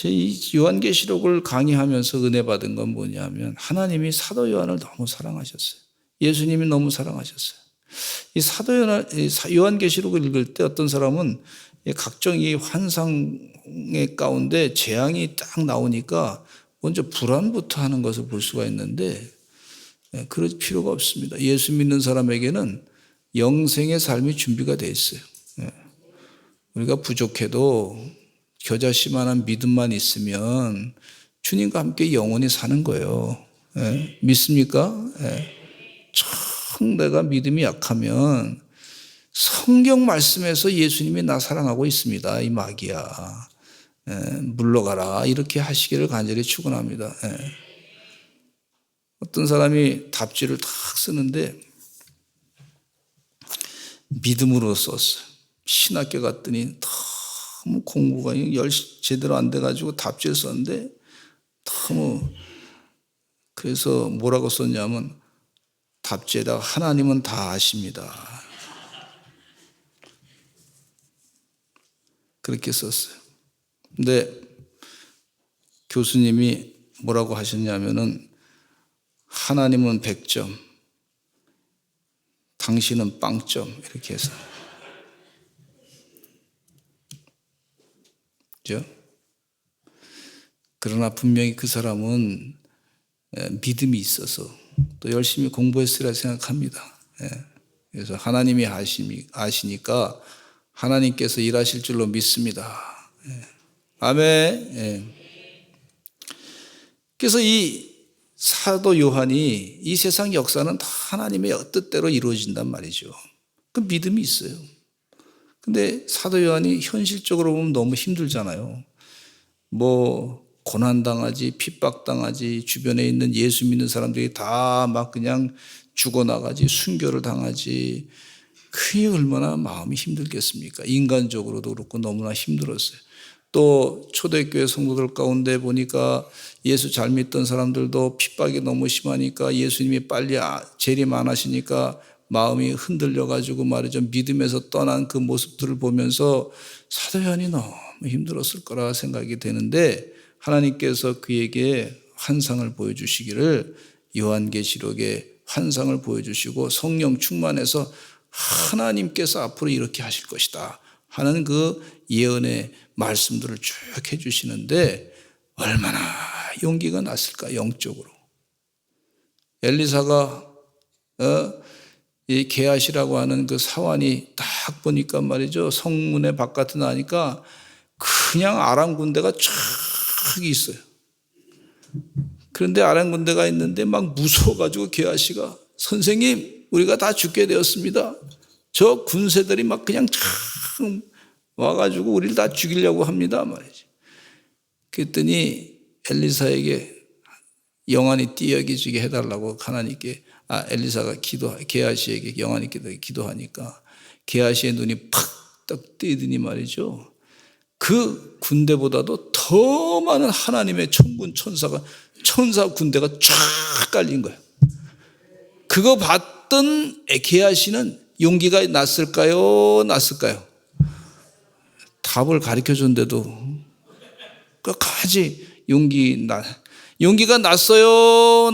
이 요한계시록을 강의하면서 은혜 받은 건 뭐냐면 하나님이 사도 요한을 너무 사랑하셨어요. 예수님이 너무 사랑하셨어요. 이 요한계시록을 읽을 때 어떤 사람은 각종 이 환상의 가운데 재앙이 딱 나오니까 먼저 불안부터 하는 것을 볼 수가 있는데 그럴 필요가 없습니다. 예수 믿는 사람에게는 영생의 삶이 준비가 되어 있어요. 우리가 부족해도 겨자씨만한 믿음만 있으면 주님과 함께 영원히 사는 거예요. 믿습니까? 참 내가 믿음이 약하면 성경 말씀에서 예수님이 나 사랑하고 있습니다. 이 마귀야. 물러가라. 이렇게 하시기를 간절히 축원합니다. 어떤 사람이 답지를 탁 쓰는데 믿음으로 썼어요. 신학교 갔더니 너무 공부가 제대로 안 돼가지고 답지를 썼는데 너무 그래서 뭐라고 썼냐면 답지에다가 하나님은 다 아십니다. 그렇게 썼어요. 근데 교수님이 뭐라고 하셨냐면은 하나님은 100점, 당신은 빵점 이렇게 해서 그죠? 그러나 분명히 그 사람은 믿음이 있어서 또 열심히 공부했으리라 생각합니다. 그래서 하나님이 아시니까 하나님께서 일하실 줄로 믿습니다. 아멘. 그래서 이 사도 요한이 이 세상 역사는 다 하나님의 뜻대로 이루어진단 말이죠. 그 믿음이 있어요. 근데 사도 요한이 현실적으로 보면 너무 힘들잖아요. 뭐 고난당하지, 핍박당하지, 주변에 있는 예수 믿는 사람들이 다 막 그냥 죽어나가지, 순교를 당하지. 그게 얼마나 마음이 힘들겠습니까? 인간적으로도 그렇고 너무나 힘들었어요. 또 초대교회 성도들 가운데 보니까 예수 잘 믿던 사람들도 핍박이 너무 심하니까 예수님이 빨리 재림 안 하시니까 마음이 흔들려가지고 말이죠. 믿음에서 떠난 그 모습들을 보면서 사도 요한이 너무 힘들었을 거라 생각이 되는데 하나님께서 그에게 환상을 보여주시기를 요한계시록에 환상을 보여주시고 성령 충만해서 하나님께서 앞으로 이렇게 하실 것이다 하는 그 예언의 말씀들을 쭉 해주시는데 얼마나 용기가 났을까 영적으로. 엘리사가 이 게하시라고 하는 그 사환이 딱 보니까 말이죠. 성문의 바깥에 나니까 그냥 아람 군대가 쫙 있어요. 그런데 아람 군대가 있는데 막 무서워가지고 게하시가 선생님 우리가 다 죽게 되었습니다. 저 군세들이 막 그냥 참 와가지고 우리를 다 죽이려고 합니다 말이지. 그랬더니 엘리사에게 영안이 띄어지게 해달라고 하나님께 엘리사가 게하시에게 영안이 기도하니까 게하시의 눈이 팍 뜨이더니 말이죠. 그 군대보다도 더 많은 하나님의 천군 천사 군대가 쫙 깔린 거예요. 그거 봤던 게하시는 용기가 났을까요? 답을 가르쳐 줬는데도 끝까지 용기가 났어요?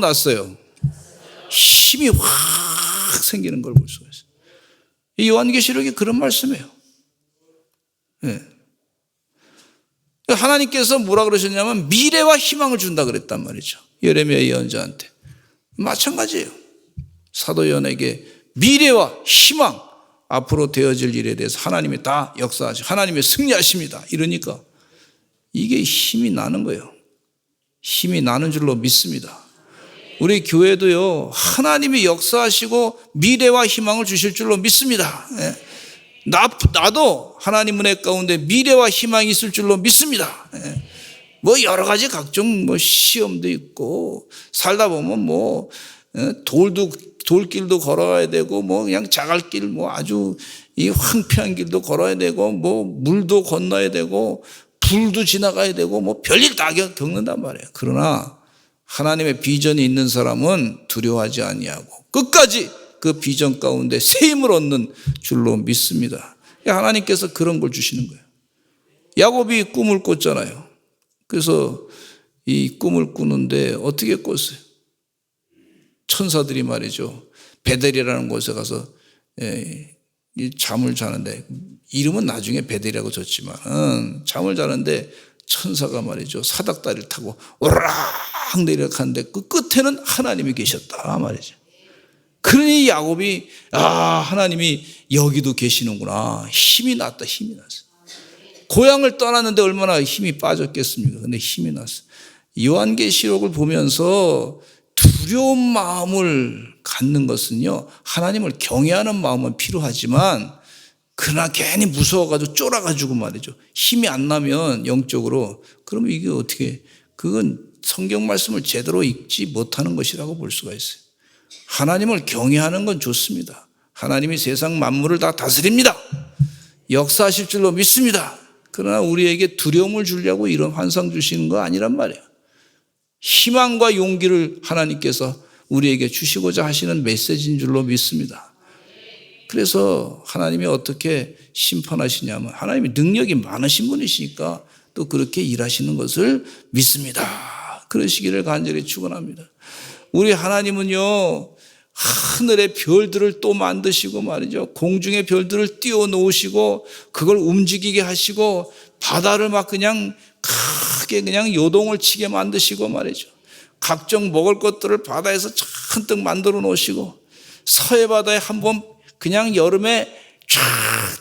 힘이 확 생기는 걸 볼 수가 있어요. 이 요한계시록이 그런 말씀이에요. 하나님께서 뭐라 그러셨냐면 미래와 희망을 준다 그랬단 말이죠. 예레미야 예언자한테. 마찬가지예요. 사도 요한에게 미래와 희망, 앞으로 되어질 일에 대해서 하나님이 다 역사하시고 하나님이 승리하십니다. 이러니까 이게 힘이 나는 거예요. 힘이 나는 줄로 믿습니다. 우리 교회도요, 하나님이 역사하시고 미래와 희망을 주실 줄로 믿습니다. 나도 하나님 은혜 가운데 미래와 희망이 있을 줄로 믿습니다. 뭐 여러 가지 각종 뭐 시험도 있고 살다 보면 뭐 돌길도 걸어야 되고 뭐 그냥 자갈길 뭐 아주 이 황폐한 길도 걸어야 되고 뭐 물도 건너야 되고 불도 지나가야 되고 뭐 별일 다 겪는단 말이에요. 그러나 하나님의 비전이 있는 사람은 두려워하지 아니하고 끝까지 그 비전 가운데 새 힘을 얻는 줄로 믿습니다. 하나님께서 그런 걸 주시는 거예요. 야곱이 꿈을 꿨잖아요. 그래서 이 꿈을 꾸는데 어떻게 꿨어요? 천사들이 말이죠. 베델이라는 곳에 가서 이 잠을 자는데, 이름은 나중에 베델이라고 졌지만 잠을 자는데 천사가 말이죠. 사닥다리를 타고 오르락 내려가는데 그 끝에는 하나님이 계셨다 말이죠. 그러니 야곱이 하나님이 여기도 계시는구나. 힘이 났다. 힘이 났어. 고향을 떠났는데 얼마나 힘이 빠졌겠습니까? 근데 힘이 났어. 요한계시록을 보면서 두려운 마음을 갖는 것은요, 하나님을 경외하는 마음은 필요하지만, 그러나 괜히 무서워가지고 쫄아가지고 말이죠. 힘이 안 나면 영적으로, 그러면 이게 어떻게, 그건 성경 말씀을 제대로 읽지 못하는 것이라고 볼 수가 있어요. 하나님을 경외하는 건 좋습니다. 하나님이 세상 만물을 다 다스립니다. 역사하실 줄로 믿습니다. 그러나 우리에게 두려움을 주려고 이런 환상 주시는 거 아니란 말이에요. 희망과 용기를 하나님께서 우리에게 주시고자 하시는 메시지인 줄로 믿습니다. 그래서 하나님이 어떻게 심판하시냐면, 하나님이 능력이 많으신 분이시니까 또 그렇게 일하시는 것을 믿습니다. 그러시기를 간절히 축원합니다. 우리 하나님은요, 하늘의 별들을 또 만드시고 말이죠. 공중의 별들을 띄워 놓으시고 그걸 움직이게 하시고 바다를 막 그냥 크게 그냥 요동을 치게 만드시고 말이죠. 각종 먹을 것들을 바다에서 잔뜩 만들어 놓으시고, 서해 바다에 한번 그냥 여름에 쫙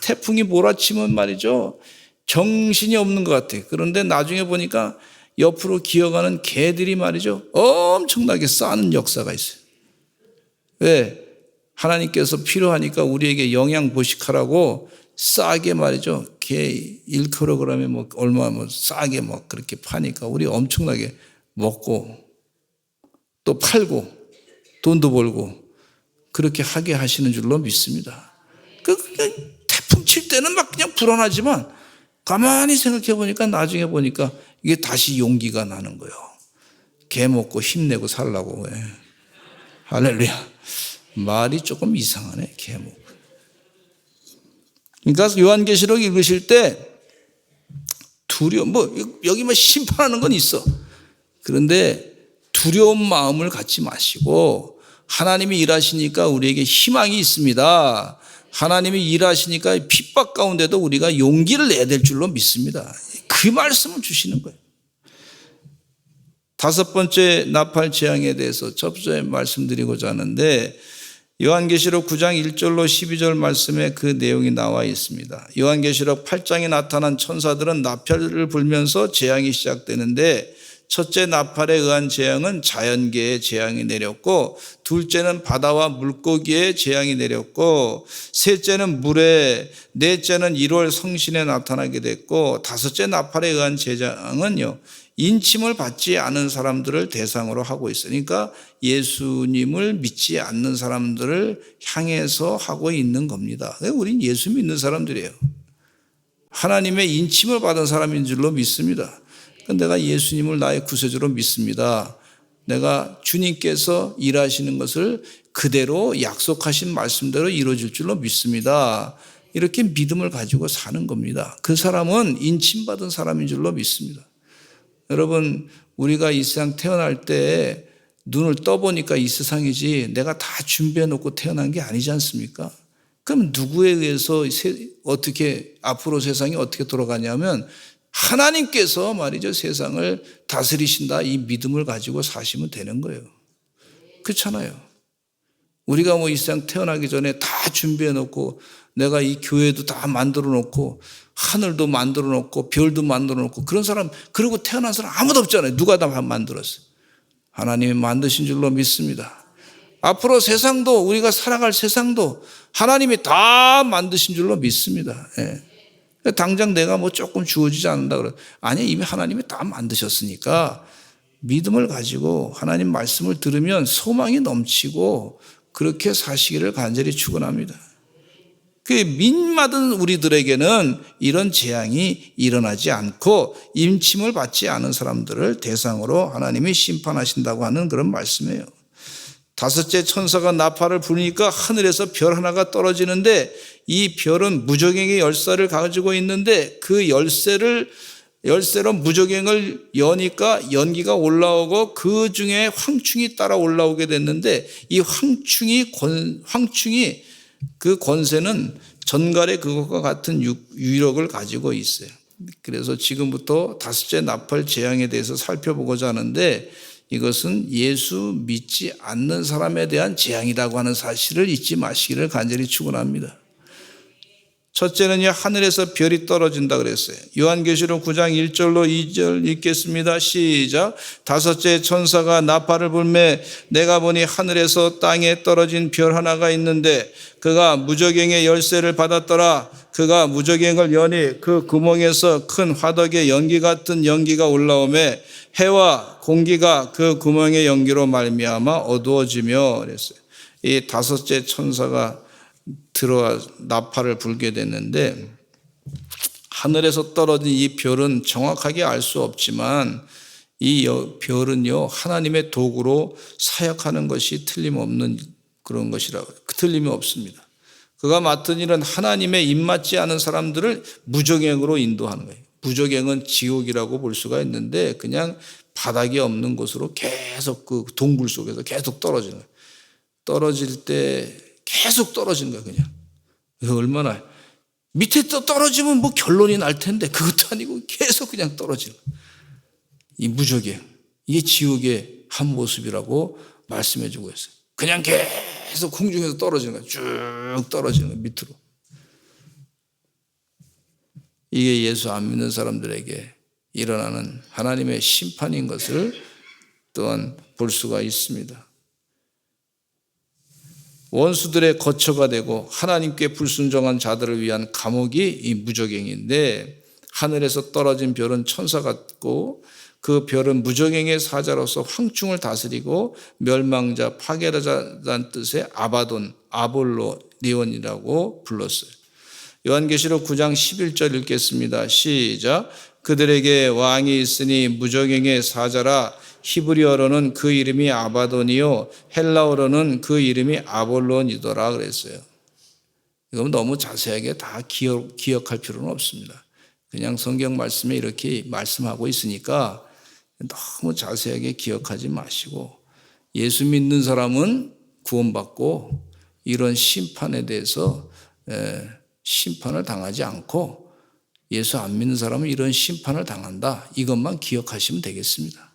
태풍이 몰아치면 말이죠. 정신이 없는 것 같아요. 그런데 나중에 보니까 옆으로 기어가는 개들이 말이죠. 엄청나게 싸는 역사가 있어요. 왜? 하나님께서 필요하니까 우리에게 영양 보식하라고 싸게 말이죠. 개 1kg에 뭐 얼마 뭐 싸게 뭐 그렇게 파니까 우리 엄청나게 먹고 또 팔고 돈도 벌고 그렇게 하게 하시는 줄로 믿습니다. 태풍 칠 때는 막 그냥 불안하지만 가만히 생각해 보니까 나중에 보니까 이게 다시 용기가 나는 거예요. 개 먹고 힘내고 살라고. 할렐루야. 말이 조금 이상하네. 개 먹고. 그러니까 요한계시록 읽으실 때 두려움, 여기 심판하는 건 있어. 그런데 두려운 마음을 갖지 마시고, 하나님이 일하시니까 우리에게 희망이 있습니다. 하나님이 일하시니까 핍박 가운데도 우리가 용기를 내야 될 줄로 믿습니다. 그 말씀을 주시는 거예요. 다섯 번째 나팔 재앙에 대해서 접수해 말씀드리고자 하는데, 요한계시록 9장 1절로 12절 말씀에 그 내용이 나와 있습니다. 요한계시록 8장에 나타난 천사들은 나팔을 불면서 재앙이 시작되는데, 첫째 나팔에 의한 재앙은 자연계의 재앙이 내렸고, 둘째는 바다와 물고기의 재앙이 내렸고, 셋째는 물에, 넷째는 1월 성신에 나타나게 됐고, 다섯째 나팔에 의한 재앙은요, 인침을 받지 않은 사람들을 대상으로 하고 있으니까 예수님을 믿지 않는 사람들을 향해서 하고 있는 겁니다. 우린 예수 믿는 사람들이에요. 하나님의 인침을 받은 사람인 줄로 믿습니다. 내가 예수님을 나의 구세주로 믿습니다. 내가 주님께서 일하시는 것을 그대로 약속하신 말씀대로 이루어질 줄로 믿습니다. 이렇게 믿음을 가지고 사는 겁니다. 그 사람은 인침받은 사람인 줄로 믿습니다. 여러분, 우리가 이 세상 태어날 때 눈을 떠보니까 이 세상이지 내가 다 준비해 놓고 태어난 게 아니지 않습니까? 그럼 누구에 의해서 어떻게 앞으로 세상이 어떻게 돌아가냐면 하나님께서 말이죠, 세상을 다스리신다, 이 믿음을 가지고 사시면 되는 거예요. 그렇잖아요. 우리가 이 세상 태어나기 전에 다 준비해 놓고, 내가 이 교회도 다 만들어 놓고, 하늘도 만들어 놓고, 별도 만들어 놓고, 그런 사람, 그러고 태어난 사람 아무도 없잖아요. 누가 다 만들었어요? 하나님이 만드신 줄로 믿습니다. 앞으로 세상도, 우리가 살아갈 세상도 하나님이 다 만드신 줄로 믿습니다. 당장 내가 조금 주어지지 않는다 그래. 아니, 이미 하나님이 다 만드셨으니까 믿음을 가지고 하나님 말씀을 들으면 소망이 넘치고 그렇게 사시기를 간절히 축원합니다. 그 믿받은 우리들에게는 이런 재앙이 일어나지 않고 임침을 받지 않은 사람들을 대상으로 하나님이 심판하신다고 하는 그런 말씀이에요. 다섯째 천사가 나팔을 부니까 하늘에서 별 하나가 떨어지는데, 이 별은 무저갱의 열쇠를 가지고 있는데 그 열쇠를 열쇠로 무저갱을 여니까 연기가 올라오고 그 중에 황충이 따라 올라오게 됐는데 이 황충이 그 권세는 전갈의 그것과 같은 유력을 가지고 있어요. 그래서 지금부터 다섯째 나팔 재앙에 대해서 살펴보고자 하는데 이것은 예수 믿지 않는 사람에 대한 재앙이라고 하는 사실을 잊지 마시기를 간절히 축원합니다. 첫째는요, 하늘에서 별이 떨어진다 그랬어요. 요한계시록 9장 1절로 2절 읽겠습니다. 시작. 다섯째 천사가 나팔을 불매 내가 보니 하늘에서 땅에 떨어진 별 하나가 있는데 그가 무저갱의 열쇠를 받았더라. 그가 무저갱을 여니 그 구멍에서 큰 화덕의 연기 같은 연기가 올라오매 해와 공기가 그 구멍의 연기로 말미암아 어두워지며 그랬어요. 이 다섯째 천사가 들어와 나팔을 불게 됐는데 하늘에서 떨어진 이 별은 정확하게 알 수 없지만 이 별은요 하나님의 도구로 사역하는 것이 틀림없는 그런 것이라고 틀림이 없습니다. 그가 맡은 일은 하나님의 입맞지 않은 사람들을 무저갱으로 인도하는 거예요. 무저갱은 지옥이라고 볼 수가 있는데 그냥 바닥이 없는 곳으로 계속 그 동굴 속에서 계속 떨어지는 거예요. 떨어질 때 계속 떨어지는 거야 그냥. 얼마나 밑에 또 떨어지면 뭐 결론이 날 텐데 그것도 아니고 계속 그냥 떨어지는 거야. 이 무저갱 이게 지옥의 한 모습이라고 말씀해 주고 있어요. 그냥 계속空중에서 떨어지는 거야. 쭉 떨어지는 거야 밑으로. 이게 예수 안 믿는 사람들에게 일어나는 하나님의 심판인 것을 또한 볼 수가 있습니다. 원수들의 거처가 되고 하나님께 불순종한 자들을 위한 감옥이 이 무저갱인데 하늘에서 떨어진 별은 천사 같고 그 별은 무저갱의 사자로서 황충을 다스리고 멸망자 파괴자라는 뜻의 아바돈, 아볼로니온이라고 불렀어요. 요한계시록 9장 11절 읽겠습니다. 시작. 그들에게 왕이 있으니 무저갱의 사자라. 히브리어로는 그 이름이 아바돈이요 헬라어로는 그 이름이 아볼론이더라 그랬어요. 이건 너무 자세하게 다 기억할 필요는 없습니다. 그냥 성경 말씀에 이렇게 말씀하고 있으니까 너무 자세하게 기억하지 마시고 예수 믿는 사람은 구원받고 이런 심판에 대해서 심판을 당하지 않고 예수 안 믿는 사람은 이런 심판을 당한다. 이것만 기억하시면 되겠습니다.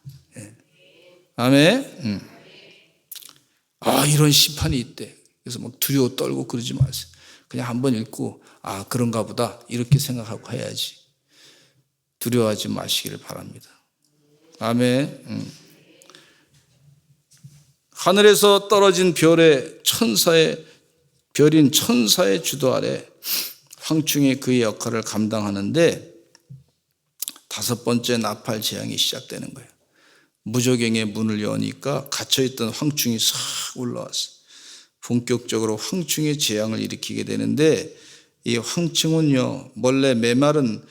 아멘. 이런 심판이 있대. 그래서 막 두려워 떨고 그러지 마세요. 그냥 한번 읽고 그런가 보다 이렇게 생각하고 해야지. 두려워하지 마시기를 바랍니다. 아멘. 하늘에서 떨어진 별인 천사의 주도 아래 황충이 그의 역할을 감당하는데 다섯 번째 나팔 재앙이 시작되는 거예요. 무저갱의 문을 여니까 갇혀있던 황충이 싹 올라왔어요. 본격적으로 황충의 재앙을 일으키게 되는데 이 황충은요 원래 메마른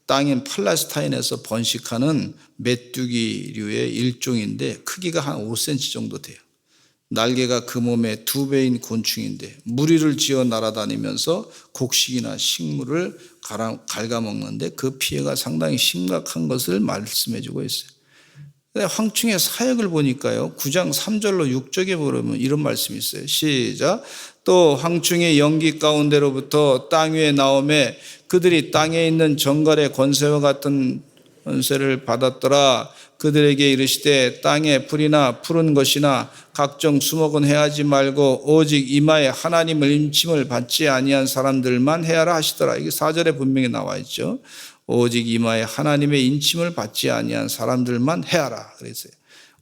땅인 팔레스타인에서 번식하는 메뚜기류의 일종인데 크기가 한 5cm 정도 돼요. 날개가 그 몸의 2배인 곤충인데 무리를 지어 날아다니면서 곡식이나 식물을 갉아먹는데 그 피해가 상당히 심각한 것을 말씀해 주고 있어요. 황충의 사역을 보니까요 9장 3절로 6절에 보면 이런 말씀이 있어요. 시작. 또 황충의 연기 가운데로부터 땅 위에 나오매 그들이 땅에 있는 정갈의 권세와 같은 권세를 받았더라. 그들에게 이르시되 땅에 풀이나 푸른 것이나 각종 수목은 해하지 말고 오직 이마에 하나님을 임침을 받지 아니한 사람들만 해하라 하시더라. 이게 4절에 분명히 나와 있죠. 오직 이마에 하나님의 인침을 받지 아니한 사람들만 해하라 그랬어요.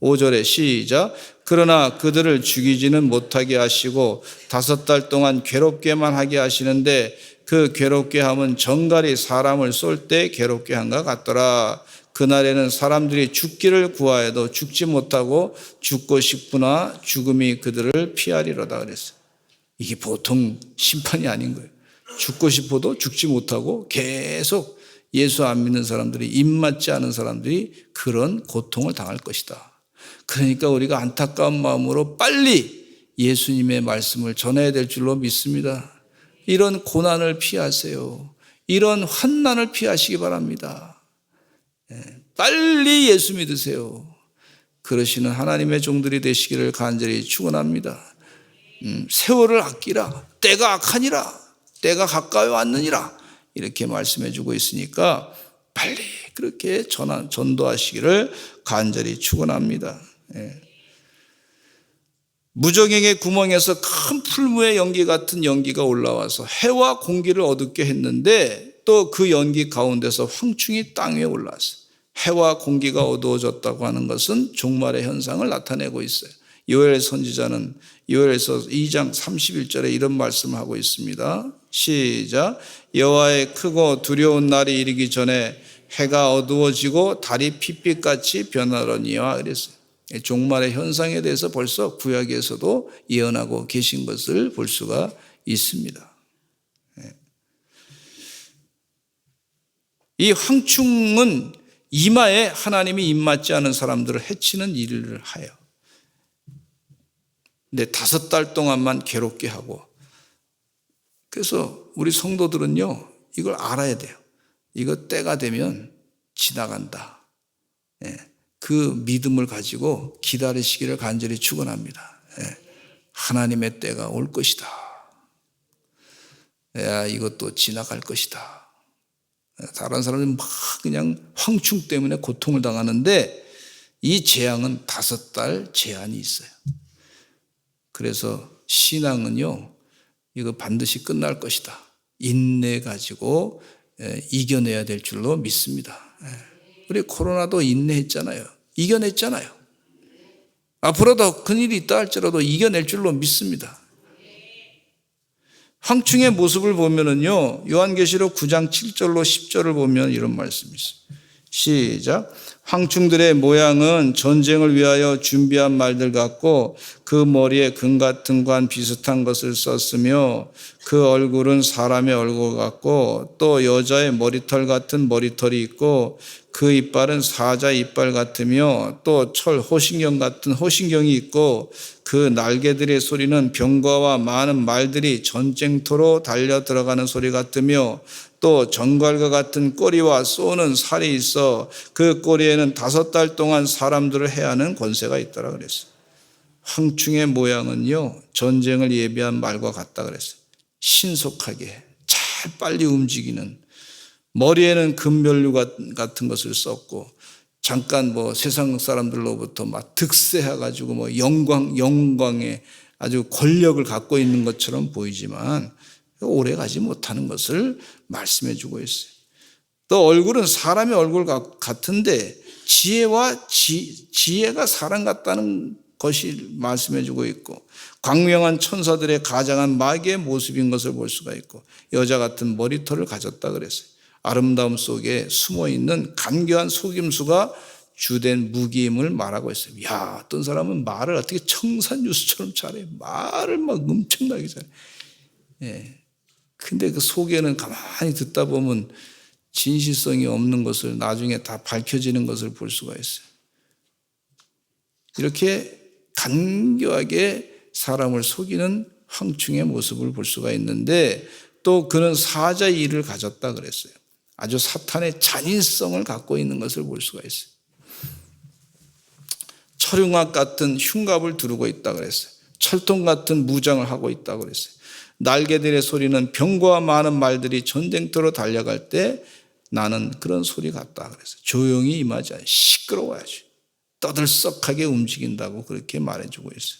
5절에 시작. 그러나 그들을 죽이지는 못하게 하시고 5달 동안 괴롭게만 하게 하시는데 그 괴롭게 함은 정갈이 사람을 쏠 때 괴롭게 한것 같더라. 그날에는 사람들이 죽기를 구하여도 죽지 못하고 죽고 싶으나 죽음이 그들을 피하리로다 그랬어요. 이게 보통 심판이 아닌 거예요. 죽고 싶어도 죽지 못하고 계속 예수 안 믿는 사람들이 입맞지 않은 사람들이 그런 고통을 당할 것이다. 그러니까 우리가 안타까운 마음으로 빨리 예수님의 말씀을 전해야 될 줄로 믿습니다. 이런 고난을 피하세요. 이런 환난을 피하시기 바랍니다. 빨리 예수 믿으세요. 그러시는 하나님의 종들이 되시기를 간절히 축원합니다. 세월을 아끼라. 때가 악하니라. 때가 가까이 왔느니라. 이렇게 말씀해 주고 있으니까 빨리 그렇게 전도하시기를 간절히 축원합니다. 무적행의 구멍에서 큰 풀무의 연기 같은 연기가 올라와서 해와 공기를 어둡게 했는데 또 그 연기 가운데서 황충이 땅 위에 올라왔어요. 해와 공기가 어두워졌다고 하는 것은 종말의 현상을 나타내고 있어요. 요엘 선지자는 요엘서 2장 31절에 이런 말씀을 하고 있습니다. 시작. 여호와의 크고 두려운 날이 이르기 전에 해가 어두워지고 달이 핏빛같이 변하려니와 그랬어요. 종말의 현상에 대해서 벌써 구약에서도 예언하고 계신 것을 볼 수가 있습니다. 이 황충은 이마에 하나님이 입맞지 않은 사람들을 해치는 일을 하여. 근데 5달 동안만 괴롭게 하고. 그래서 우리 성도들은요, 이걸 알아야 돼요. 이거 때가 되면 지나간다. 그 믿음을 가지고 기다리시기를 간절히 축원합니다. 하나님의 때가 올 것이다. 이것도 지나갈 것이다. 다른 사람들은 막 그냥 황충 때문에 고통을 당하는데 이 재앙은 5달 제한이 있어요. 그래서 신앙은요, 이거 반드시 끝날 것이다. 인내 가지고 이겨내야 될 줄로 믿습니다. 우리 코로나도 인내했잖아요. 이겨냈잖아요. 앞으로도 큰일이 있다 할지라도 이겨낼 줄로 믿습니다. 황충의 모습을 보면은요, 요한계시록 9장 7절로 10절을 보면 이런 말씀이 있어요. 시작. 황충들의 모양은 전쟁을 위하여 준비한 말들 같고 그 머리에 금 같은 관 비슷한 것을 썼으며 그 얼굴은 사람의 얼굴 같고 또 여자의 머리털 같은 머리털이 있고 그 이빨은 사자 이빨 같으며 또 철 호신경 같은 호신경이 있고 그 날개들의 소리는 병거와 많은 말들이 전쟁터로 달려 들어가는 소리 같으며 또 정갈과 같은 꼬리와 쏘는 살이 있어 그 꼬리에는 5달 동안 사람들을 해하는 권세가 있더라 그랬어요. 황충의 모양은요, 전쟁을 예비한 말과 같다 그랬어요. 신속하게 잘 빨리 움직이는, 머리에는 금면류 같은 것을 썼고 잠깐 세상 사람들로부터 막 득세해가지고 영광의 아주 권력을 갖고 있는 것처럼 보이지만 오래 가지 못하는 것을 말씀해 주고 있어요. 또 얼굴은 사람의 얼굴 같은데 지혜가 사람 같다는 것이 말씀해 주고 있고 광명한 천사들의 가장한 마귀의 모습인 것을 볼 수가 있고 여자 같은 머리털을 가졌다 그랬어요. 아름다움 속에 숨어있는 간교한 속임수가 주된 무기임을 말하고 있어요. 어떤 사람은 말을 어떻게 청산유수처럼 잘해. 말을 막 엄청나게 잘해. 근데 그 속에는 가만히 듣다 보면 진실성이 없는 것을 나중에 다 밝혀지는 것을 볼 수가 있어요. 이렇게 간교하게 사람을 속이는 황충의 모습을 볼 수가 있는데 또 그는 사자의 일을 가졌다 그랬어요. 아주 사탄의 잔인성을 갖고 있는 것을 볼 수가 있어요. 철흉악 같은 흉갑을 두르고 있다 그랬어요. 철통 같은 무장을 하고 있다 그랬어요. 날개들의 소리는 병거와 많은 말들이 전쟁터로 달려갈 때 나는 그런 소리 같다 그랬어요. 조용히 임하지 않아요. 시끄러워야지. 떠들썩하게 움직인다고 그렇게 말해주고 있어요.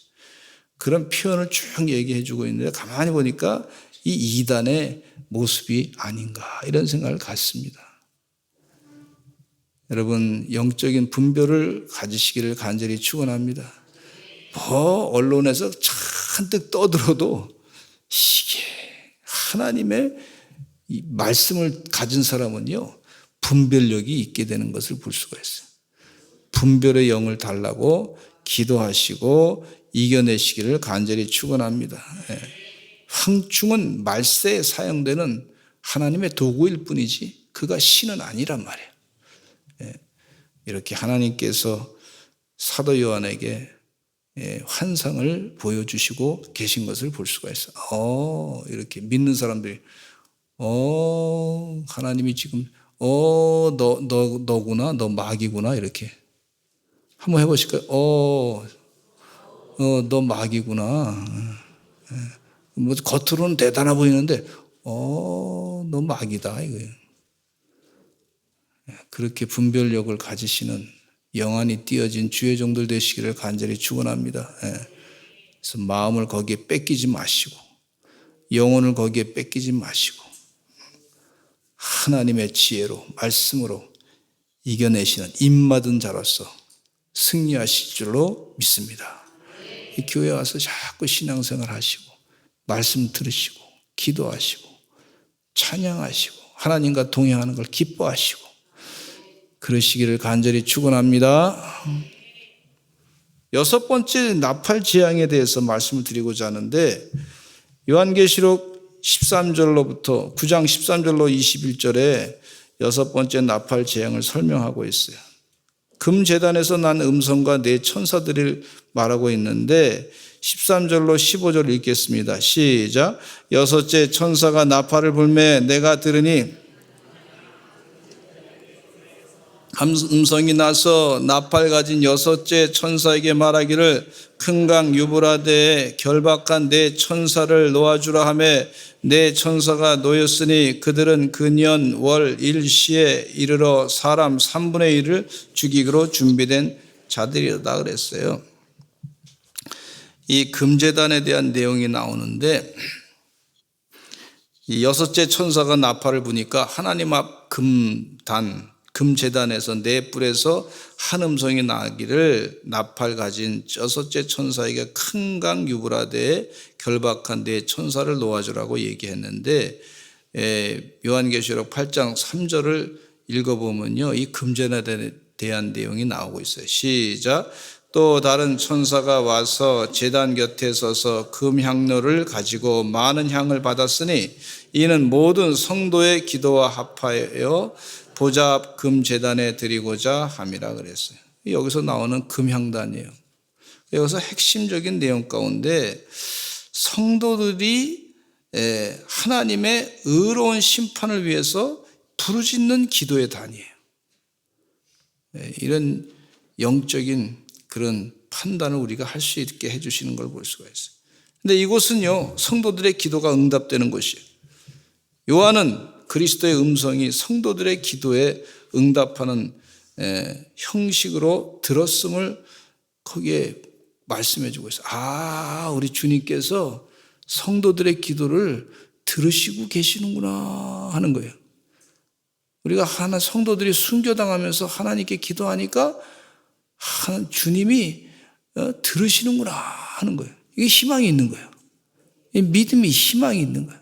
그런 표현을 쭉 얘기해주고 있는데 가만히 보니까 이 이단의 모습이 아닌가 이런 생각을 갖습니다. 여러분 영적인 분별을 가지시기를 간절히 축원합니다. 언론에서 잔뜩 떠들어도 이게 하나님의 이 말씀을 가진 사람은요 분별력이 있게 되는 것을 볼 수가 있어요. 분별의 영을 달라고 기도하시고 이겨내시기를 간절히 축원합니다. 황충은 말세에 사용되는 하나님의 도구일 뿐이지 그가 신은 아니란 말이에요. 이렇게 하나님께서 사도 요한에게 환상을 보여주시고 계신 것을 볼 수가 있어요. 이렇게 믿는 사람들이 하나님이 지금 너구나. 너 마귀구나. 이렇게. 한번 해보실까요? 너 마귀구나. 뭐 겉으로는 대단해 보이는데, 너 마귀다. 이거예요. 그렇게 분별력을 가지시는 영안이 띄어진 주의 종들 되시기를 간절히 축원합니다. 그래서 마음을 거기에 뺏기지 마시고, 영혼을 거기에 뺏기지 마시고, 하나님의 지혜로, 말씀으로 이겨내시는 입맞은 자로서 승리하실 줄로 믿습니다. 이 교회 와서 자꾸 신앙생활 하시고, 말씀 들으시고, 기도하시고, 찬양하시고, 하나님과 동행하는 걸 기뻐하시고, 그러시기를 간절히 축원합니다. 여섯 번째 나팔 재앙에 대해서 말씀을 드리고자 하는데, 요한계시록 13절로부터 9장 13절로 21절에 여섯 번째 나팔 재앙을 설명하고 있어요. 금제단에서 난 음성과 네 천사들을 말하고 있는데 13절로 15절 읽겠습니다. 시작. 여섯째 천사가 나팔을 불매 내가 들으니 음성이 나서 나팔 가진 여섯째 천사에게 말하기를 큰 강 유브라데에 결박한 네 천사를 놓아주라 하매 네 천사가 놓였으니 그들은 근년 월 일시에 이르러 사람 3분의 1을 죽이기로 준비된 자들이다 그랬어요. 이 금제단에 대한 내용이 나오는데 이 여섯째 천사가 나팔을 부니까 하나님 앞 금제단에서 네 뿔에서 한 음성이 나기를 나팔 가진 여섯째 천사에게 큰 강 유브라데에 결박한 네 천사를 놓아주라고 얘기했는데 요한계시록 8장 3절을 읽어보면요 이 금제단에 대한 내용이 나오고 있어요. 시작. 또 다른 천사가 와서 제단 곁에 서서 금향로를 가지고 많은 향을 받았으니 이는 모든 성도의 기도와 합하여 보좌 앞 금제단에 드리고자 함이라 그랬어요. 여기서 나오는 금향단이에요. 여기서 핵심적인 내용 가운데 성도들이 하나님의 의로운 심판을 위해서 부르짖는 기도의 단이에요. 이런 영적인 그런 판단을 우리가 할 수 있게 해주시는 걸 볼 수가 있어요. 근데 이곳은요 성도들의 기도가 응답되는 곳이에요. 요한은 그리스도의 음성이 성도들의 기도에 응답하는 형식으로 들었음을 거기에 말씀해 주고 있어요. 우리 주님께서 성도들의 기도를 들으시고 계시는구나 하는 거예요. 우리가 성도들이 순교당하면서 하나님께 기도하니까 주님이 들으시는구나 하는 거예요. 이게 희망이 있는 거예요. 믿음이 희망이 있는 거예요.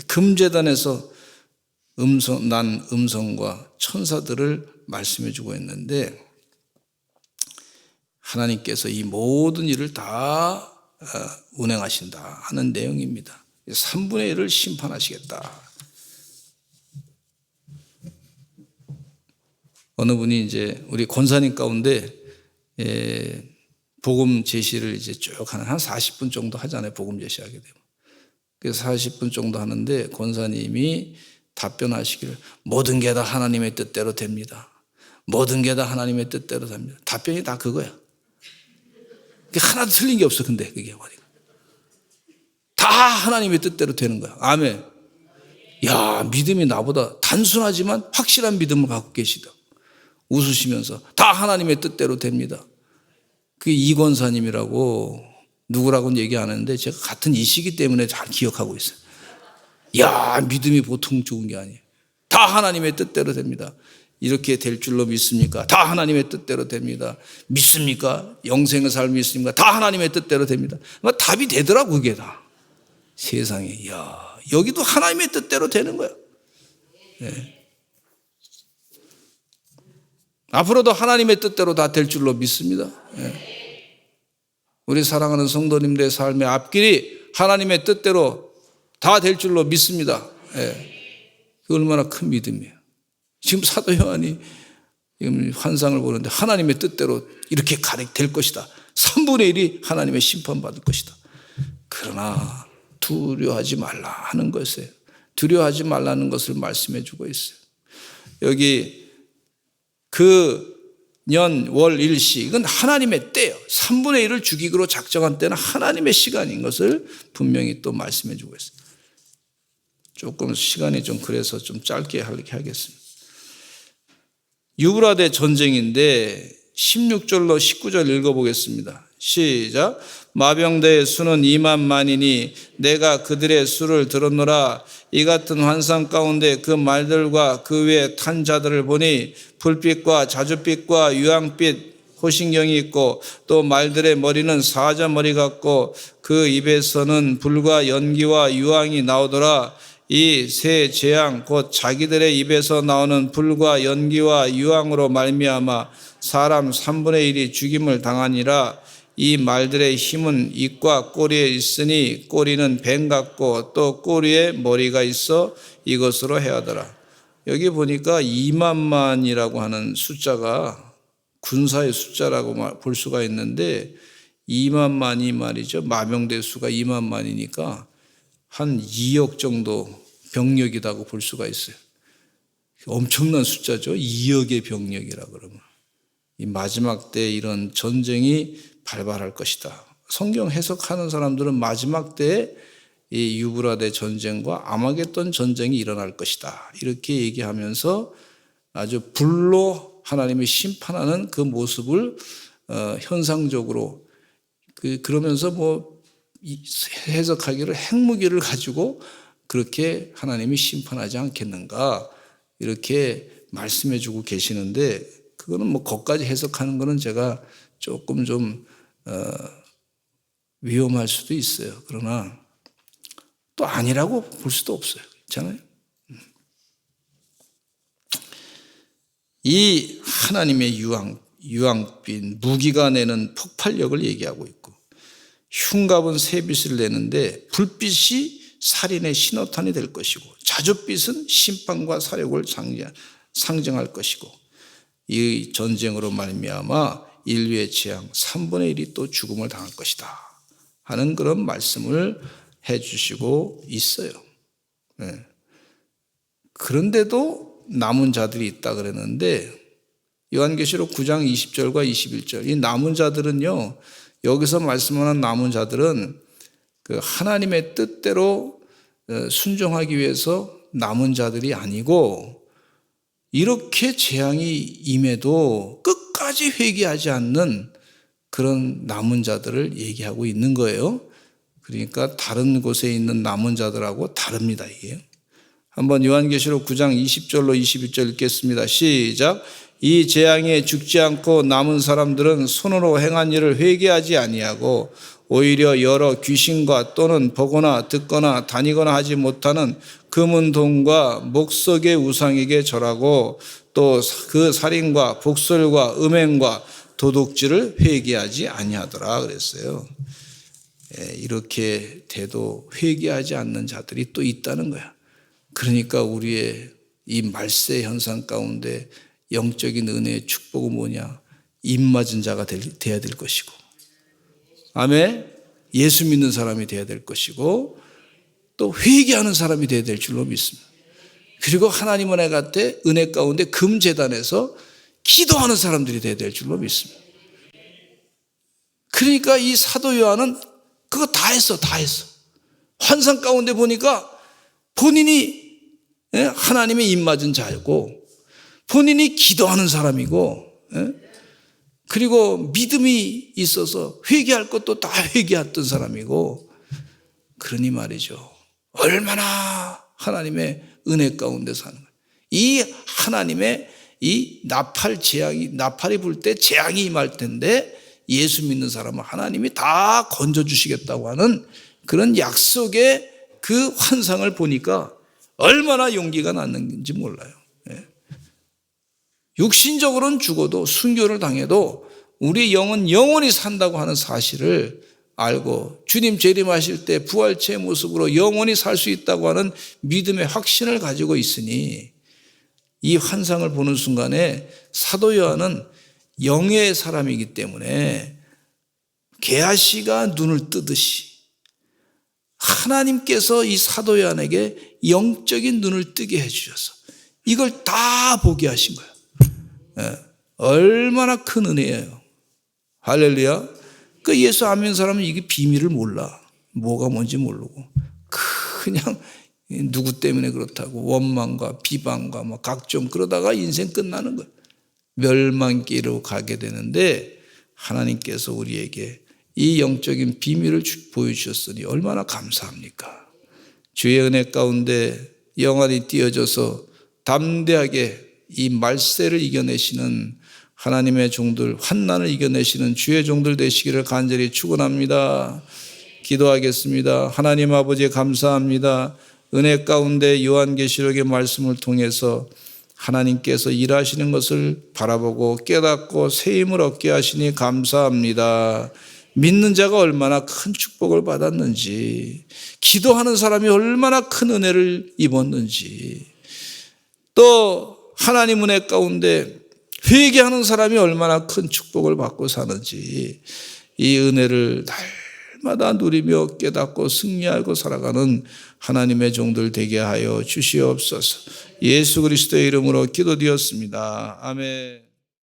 금제단에서 난 음성과 천사들을 말씀해 주고 있는데 하나님께서 이 모든 일을 다 운행하신다 하는 내용입니다. 3분의 1을 심판하시겠다. 어느 분이 이제 우리 권사님 가운데 복음 제시를 이제 쭉 한 40분 정도 하잖아요. 복음 제시하게 되면. 그래서 40분 정도 하는데 권사님이 답변하시기를 모든 게 다 하나님의 뜻대로 됩니다. 모든 게 다 하나님의 뜻대로 됩니다. 답변이 다 그거야. 하나도 틀린 게 없어. 근데 그게 뭐니까 다 하나님의 뜻대로 되는 거야. 아멘. 야, 믿음이 나보다 단순하지만 확실한 믿음을 갖고 계시다. 웃으시면서 다 하나님의 뜻대로 됩니다. 그게 이권사님이라고 누구라고는 얘기 안 하는데 제가 같은 이시기 때문에 잘 기억하고 있어요. 야, 믿음이 보통 좋은 게 아니에요. 다 하나님의 뜻대로 됩니다. 이렇게 될 줄로 믿습니까? 다 하나님의 뜻대로 됩니다. 믿습니까? 영생의 삶을 믿습니까? 다 하나님의 뜻대로 됩니다. 답이 되더라고 그게 다. 세상에 야, 여기도 하나님의 뜻대로 되는 거야. 네. 앞으로도 하나님의 뜻대로 다 될 줄로 믿습니다. 네. 우리 사랑하는 성도님들의 삶의 앞길이 하나님의 뜻대로 다 될 줄로 믿습니다. 그 얼마나 큰 믿음이에요. 지금 사도 요한이 지금 환상을 보는데 하나님의 뜻대로 이렇게 될 것이다. 3분의 1이 하나님의 심판받을 것이다. 그러나 두려워하지 말라 하는 것이에요. 두려워하지 말라는 것을 말씀해 주고 있어요. 여기 그 년, 월, 일시 이건 하나님의 때예요. 3분의 1을 죽이기로 작정한 때는 하나님의 시간인 것을 분명히 또 말씀해 주고 있어요. 조금 시간이 좀 그래서 좀 짧게 하겠습니다. 유브라데 전쟁인데 16절로 19절 읽어보겠습니다. 시작. 마병대의 수는 2만 만이니 내가 그들의 수를 들었노라. 이 같은 환상 가운데 그 말들과 그 외에 탄 자들을 보니 불빛과 자줏빛과 유황빛 호신경이 있고 또 말들의 머리는 사자머리 같고 그 입에서는 불과 연기와 유황이 나오더라. 이 세 재앙 곧 자기들의 입에서 나오는 불과 연기와 유황으로 말미암아 사람 3분의 1이 죽임을 당하니라. 이 말들의 힘은 입과 꼬리에 있으니 꼬리는 뱀 같고 또 꼬리에 머리가 있어 이것으로 해하더라. 여기 보니까 2만만이라고 하는 숫자가 군사의 숫자라고 볼 수가 있는데 2만만이 말이죠. 마병대 수가 2만만이니까 한 2억 정도 병력이라고 볼 수가 있어요. 엄청난 숫자죠. 2억의 병력이라 그러면. 이 마지막 때 이런 전쟁이 발발할 것이다. 성경 해석하는 사람들은 마지막 때에 이 유브라데 전쟁과 아마겟돈 전쟁이 일어날 것이다. 이렇게 얘기하면서 아주 불로 하나님이 심판하는 그 모습을 현상적으로 그러면서 뭐 해석하기를 핵무기를 가지고 그렇게 하나님이 심판하지 않겠는가 이렇게 말씀해 주고 계시는데 그거는 뭐 거기까지 해석하는 거는 제가 조금 좀 위험할 수도 있어요. 그러나 또 아니라고 볼 수도 없어요. 그렇잖아요. 이 하나님의 유황빛 무기가 내는 폭발력을 얘기하고 있고 흉갑은 새빛을 내는데 불빛이 살인의 신호탄이 될 것이고 자줏빛은 심판과 사력을 상징할 것이고 이 전쟁으로 말미암아 인류의 재앙 3분의 1이 또 죽음을 당할 것이다 하는 그런 말씀을 해 주시고 있어요. 네. 그런데도 남은 자들이 있다 그랬는데 요한계시록 9장 20절과 21절 이 남은 자들은요 여기서 말씀하는 남은 자들은 그 하나님의 뜻대로 순종하기 위해서 남은 자들이 아니고 이렇게 재앙이 임해도 끝까지 회개하지 않는 그런 남은 자들을 얘기하고 있는 거예요. 그러니까 다른 곳에 있는 남은 자들하고 다릅니다. 이게. 한번 요한계시록 9장 20절로 21절 읽겠습니다. 시작. 이 재앙에 죽지 않고 남은 사람들은 손으로 행한 일을 회개하지 아니하고 오히려 여러 귀신과 또는 보거나 듣거나 다니거나 하지 못하는 금은 동과 목석의 우상에게 절하고 또 그 살인과 복술과 음행과 도둑질을 회개하지 아니하더라 그랬어요. 이렇게 돼도 회개하지 않는 자들이 또 있다는 거야. 그러니까 우리의 이 말세 현상 가운데 영적인 은혜의 축복은 뭐냐? 입맞은 자가 돼야 될 것이고 아멘. 예수 믿는 사람이 돼야 될 것이고 또 회개하는 사람이 돼야 될 줄로 믿습니다. 그리고 하나님 은혜 같아 은혜 가운데 금제단에서 기도하는 사람들이 돼야 될 줄로 믿습니다. 그러니까 이 사도 요한은 그거 다 했어. 환상 가운데 보니까 본인이 하나님의 입맞은 자고 본인이 기도하는 사람이고 그리고 믿음이 있어서 회개할 것도 다 회개했던 사람이고 그러니 말이죠. 얼마나 하나님의 은혜 가운데 사는 거예요. 이 하나님의 이 나팔이 불 때 재앙이 임할 텐데 예수 믿는 사람은 하나님이 다 건져주시겠다고 하는 그런 약속의 그 환상을 보니까 얼마나 용기가 났는지 몰라요. 육신적으로는 죽어도 순교를 당해도 우리 영은 영원히 산다고 하는 사실을 알고 주님 재림하실 때 부활체의 모습으로 영원히 살 수 있다고 하는 믿음의 확신을 가지고 있으니 이 환상을 보는 순간에 사도 요한은 영의 사람이기 때문에 게하시가 눈을 뜨듯이 하나님께서 이 사도 요한에게 영적인 눈을 뜨게 해주셔서 이걸 다 보게 하신 거예요. 예, 얼마나 큰 은혜예요. 할렐루야. 그 예수 안 믿는 사람은 이게 비밀을 몰라. 뭐가 뭔지 모르고 그냥 누구 때문에 그렇다고 원망과 비방과 뭐 각종 그러다가 인생 끝나는 거예요. 멸망길로 가게 되는데 하나님께서 우리에게 이 영적인 비밀을 보여주셨으니 얼마나 감사합니까? 주의 은혜 가운데 영안이 띄어져서 담대하게 이 말세를 이겨내시는 하나님의 종들, 환난을 이겨내시는 주의 종들 되시기를 간절히 축원합니다. 기도하겠습니다. 하나님 아버지 감사합니다. 은혜 가운데 요한계시록의 말씀을 통해서 하나님께서 일하시는 것을 바라보고 깨닫고 새 힘을 얻게 하시니 감사합니다. 믿는 자가 얼마나 큰 축복을 받았는지, 기도하는 사람이 얼마나 큰 은혜를 입었는지, 또 하나님 은혜 가운데 회개하는 사람이 얼마나 큰 축복을 받고 사는지 이 은혜를 날마다 누리며 깨닫고 승리하고 살아가는 하나님의 종들 되게 하여 주시옵소서. 예수 그리스도의 이름으로 기도드렸습니다. 아멘.